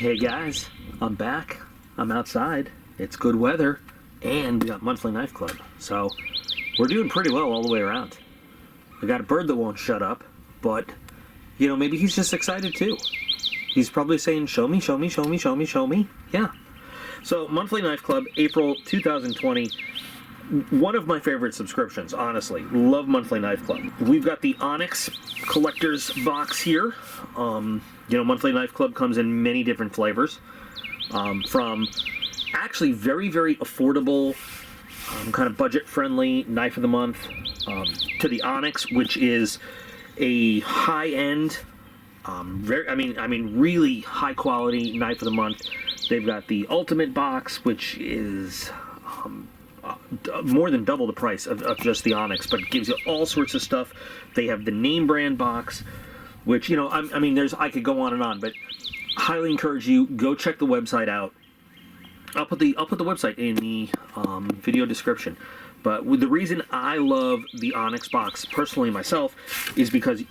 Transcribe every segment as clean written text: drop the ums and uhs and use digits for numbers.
Hey guys, I'm back. I'm outside. It's good weather, and we got monthly knife club. So we're doing pretty well all the way around. We got a bird that won't shut up, but you know, maybe he's just excited too. He's probably saying, show me, show me, show me, show me, show me. Yeah. So monthly knife club, April 2020. One of my favorite subscriptions, honestly. Love monthly knife club. We've got the Onyx collector's box here. You know, monthly knife club comes in many different flavors. From actually very, very affordable, kind of budget-friendly knife of the month, to the Onyx, which is a high-end, really high-quality knife of the month. They've got the Ultimate box, which is more than double the price of just the Onyx, but it gives you all sorts of stuff. They have the name brand box, which, you know, I could go on and on, but highly encourage you, go check the website out. I'll put the website in the video description. But the reason I love the Onyx box personally myself is because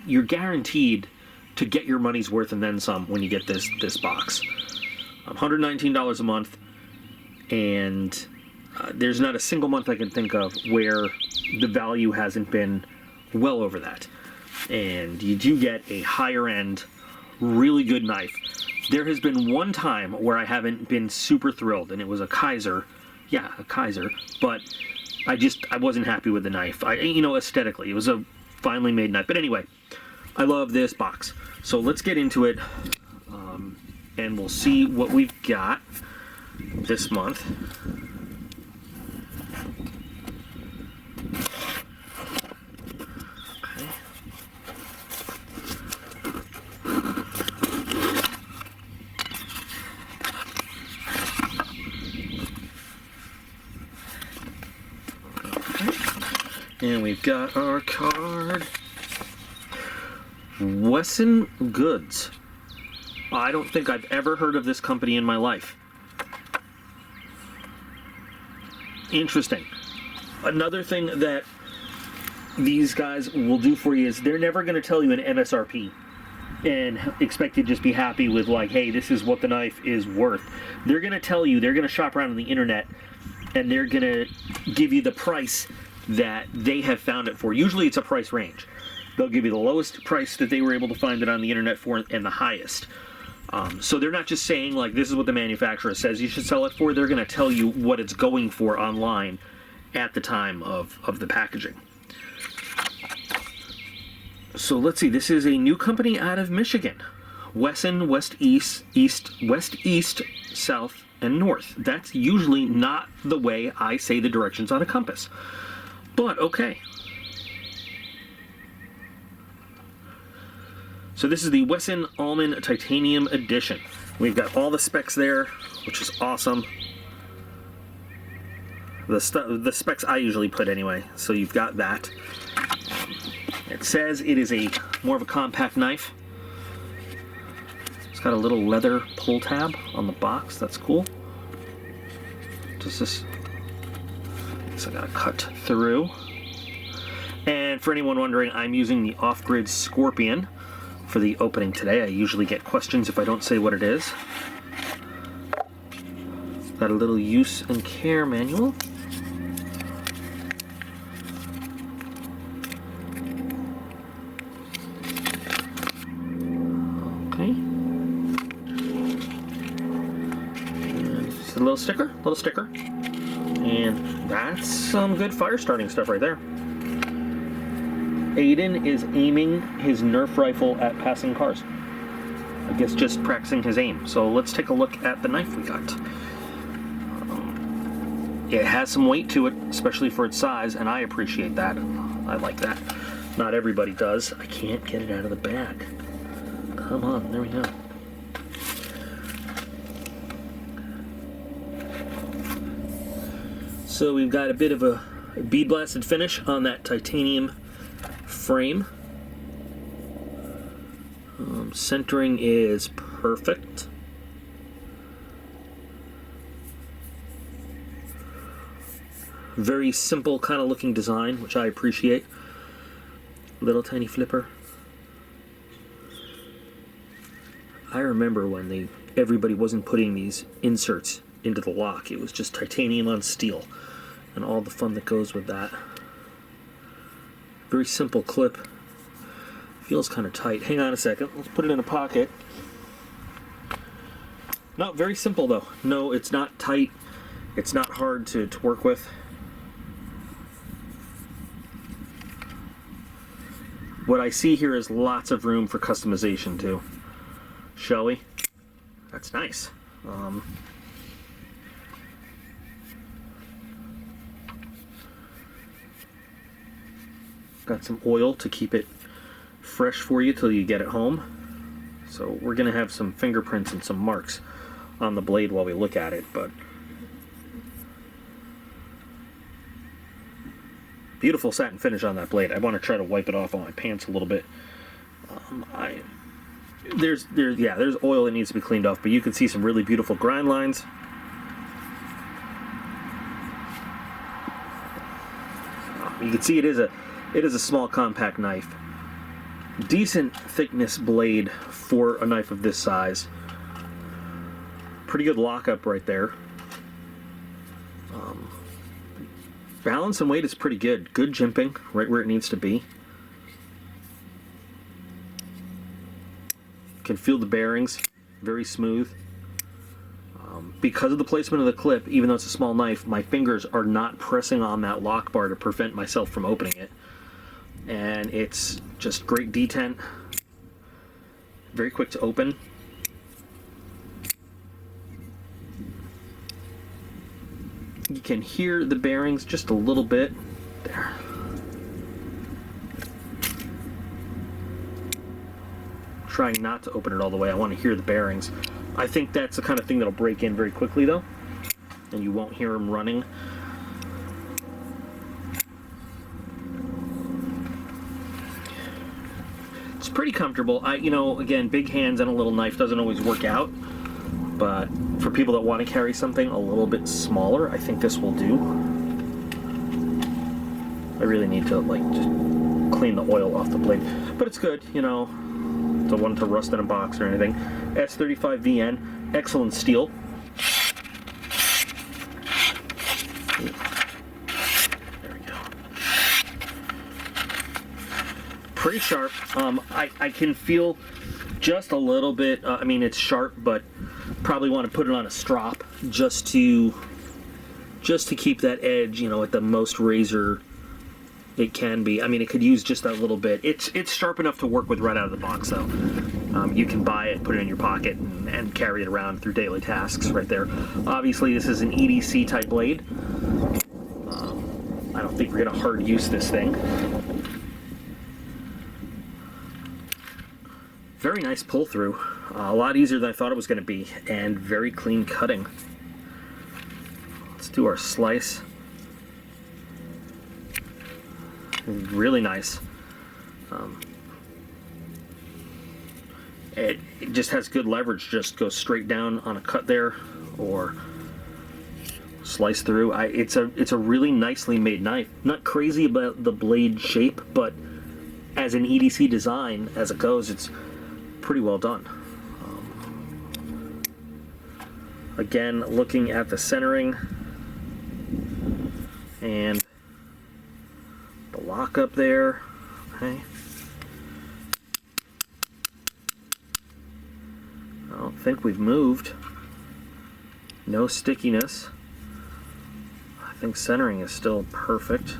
you're guaranteed to get your money's worth and then some when you get this box. $119 a month, and there's not a single month I can think of where the value hasn't been well over that. And you do get a higher end, really good knife. There has been one time where I haven't been super thrilled, and it was a Kaiser. Yeah, a Kaiser. But I wasn't happy with the knife. Aesthetically, it was a finely made knife. But anyway, I love this box. So let's get into it, and we'll see what we've got this month. And we've got our card. WESN Goods. I don't think I've ever heard of this company in my life. Interesting. Another thing that these guys will do for you is they're never going to tell you an MSRP and expect you to just be happy with, like, hey, this is what the knife is worth. They're going to tell you, they're going to shop around on the internet, and they're going to give you the price that they have found it for. Usually it's a price range. They'll give you the lowest price that they were able to find it on the internet for, and the highest. So they're not just saying, like, this is what the manufacturer says you should sell it for. They're going to tell you what it's going for online at the time of the packaging. So let's see. This is a new company out of Michigan. WESN, West, East, South, and North. That's usually not the way I say the directions on a compass. But okay. So this is the WESN Allman Titanium Edition. We've got all the specs there, which is awesome. The specs I usually put anyway, so you've got that. It says it is more of a compact knife. It's got a little leather pull tab on the box. That's cool. Does this? So I gotta cut through. And for anyone wondering, I'm using the Off-Grid Scorpion for the opening today. I usually get questions if I don't say what it is. Got a little use and care manual. Okay. And just a little sticker. And that's some good fire starting stuff right there. Aiden is aiming his Nerf rifle at passing cars. I guess just practicing his aim. So let's take a look at the knife we got. It has some weight to it, especially for its size, and I appreciate that. I like that. Not everybody does. I can't get it out of the bag. Come on, there we go. So we've got a bit of a bead blasted finish on that titanium frame. Centering is perfect. Very simple kind of looking design, which I appreciate. Little tiny flipper. I remember when everybody wasn't putting these inserts into the lock. It was just titanium on steel, and all the fun that goes with that. Very simple clip. Feels kind of tight. Hang on a second. Let's put it in a pocket. Not very simple though. No, it's not tight. It's not hard to work with. What I see here is lots of room for customization too. Shall we? That's nice. Got some oil to keep it fresh for you till you get it home. So we're going to have some fingerprints and some marks on the blade while we look at it, but beautiful satin finish on that blade. I want to try to wipe it off on my pants a little bit. There's oil that needs to be cleaned off, but you can see some really beautiful grind lines. You can see it is a small compact knife. Decent thickness blade for a knife of this size. Pretty good lockup right there. Balance and weight is pretty good. Good jimping, right where it needs to be. Can feel the bearings, very smooth. Because of the placement of the clip, even though it's a small knife, my fingers are not pressing on that lock bar to prevent myself from opening it. And it's just great detent. Very quick to open. You can hear the bearings just a little bit. There. Trying not to open it all the way. I want to hear the bearings. I think that's the kind of thing that'll break in very quickly though, and you won't hear them running. It's pretty comfortable. Again, big hands and a little knife doesn't always work out, but for people that want to carry something a little bit smaller, I think this will do. I really need to just clean the oil off the blade, but it's good, Don't want it to rust in a box or anything. S35VN, excellent steel. There we go. Pretty sharp. I can feel just a little bit. It's sharp, but probably want to put it on a strop just to keep that edge, at the most razor it can be. It could use just that little bit. It's sharp enough to work with right out of the box, though. You can buy it, put it in your pocket, and carry it around through daily tasks right there. Obviously, this is an EDC type blade. I don't think we're going to hard use this thing. Very nice pull through. A lot easier than I thought it was going to be, and very clean cutting. Let's do our slice. Really nice. It just has good leverage. Just go straight down on a cut there, or slice through. It's a really nicely made knife. Not crazy about the blade shape, but as an EDC design, as it goes, it's pretty well done. Again, looking at the centering and the lock up there. Okay. I don't think we've moved. No stickiness. I think centering is still perfect.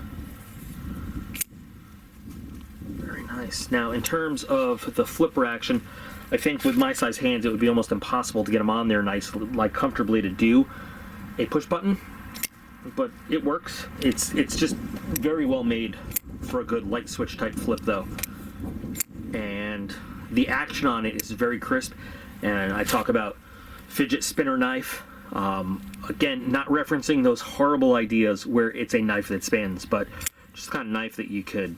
Very nice. Now, in terms of the flipper action, I think with my size hands, it would be almost impossible to get them on there comfortably to do a push button. But it works. It's just very well made for a good light switch type flip though. And the action on it is very crisp. And I talk about fidget spinner knife. Again, not referencing those horrible ideas where it's a knife that spins, but just the kind of knife that you could,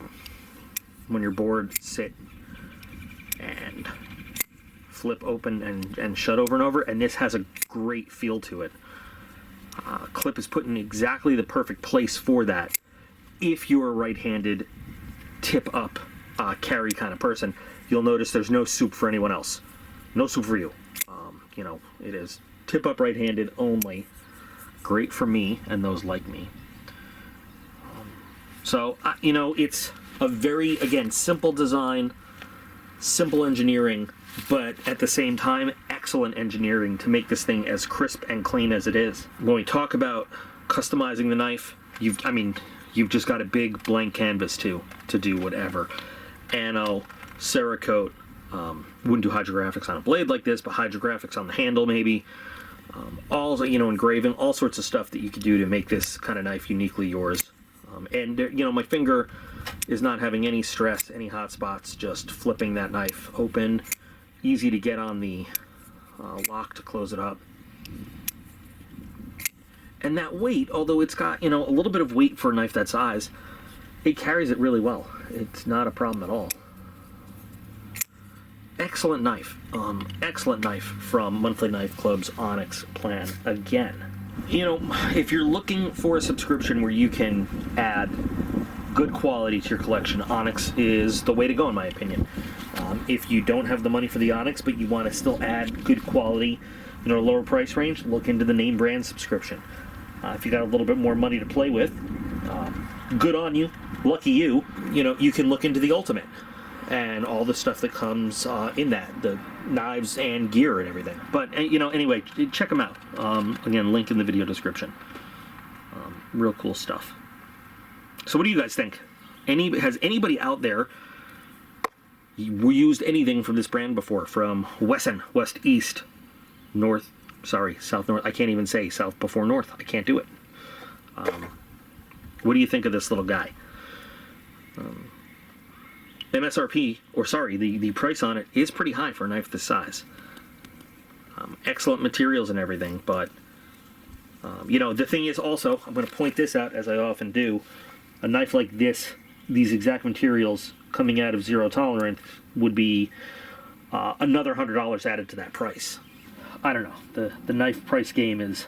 when you're bored, sit and flip open and shut over and over. And this has a great feel to it. Clip is put in exactly the perfect place for that. If you're a right-handed, tip-up, carry kind of person, you'll notice there's no soup for anyone else. no soup for you. You know, it is tip up right-handed only. Great for me and those like me. So, you know, it's a very, again, simple design, simple engineering, but at the same time, excellent engineering to make this thing as crisp and clean as it is. When we talk about customizing the knife, you've just got a big blank canvas to do whatever. Ano, Cerakote, wouldn't do hydrographics on a blade like this, but hydrographics on the handle maybe. All, you know, engraving, all sorts of stuff that you could do to make this kind of knife uniquely yours. And, you know, my finger is not having any stress, any hot spots, just flipping that knife open. Easy to get on the lock to close it up. And that weight, although it's got, you know, a little bit of weight for a knife that size, it carries it really well. It's not a problem at all. Excellent knife. Excellent knife from Monthly Knife Club's Onyx plan again. You know, if you're looking for a subscription where you can add good quality to your collection, Onyx is the way to go in my opinion. If you don't have the money for the Onyx, but you want to still add good quality, you know, a lower price range, look into the name brand subscription. If you got a little bit more money to play with, good on you, lucky you. You know, you can look into the Ultimate and all the stuff that comes in that, the knives and gear and everything. But, you know, anyway, check them out. Again, link in the video description. Real cool stuff. So what do you guys think? Has anybody out there used anything from this brand before? From WESN, West, East, North, sorry, South, North. I can't even say South before North. I can't do it. What do you think of this little guy? MSRP, or sorry, the price on it is pretty high for a knife this size. Excellent materials and everything, but you know, the thing is also, I'm going to point this out as I often do, a knife like this, these exact materials coming out of zero tolerance would be another $100 added to that price. I don't know, the knife price game is,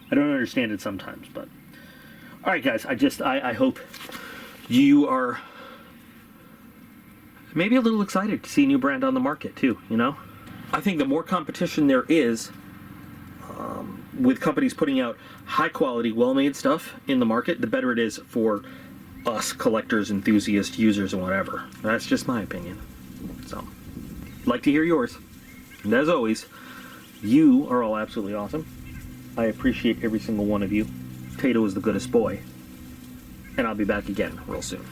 I don't understand it sometimes, but alright guys, I hope you are maybe a little excited to see a new brand on the market too, you know? I think the more competition there is with companies putting out high quality, well-made stuff in the market, the better it is for us collectors, enthusiasts, users, and whatever. That's just my opinion. So, like to hear yours. And as always, you are all absolutely awesome. I appreciate every single one of you. Tato is the goodest boy. And I'll be back again real soon.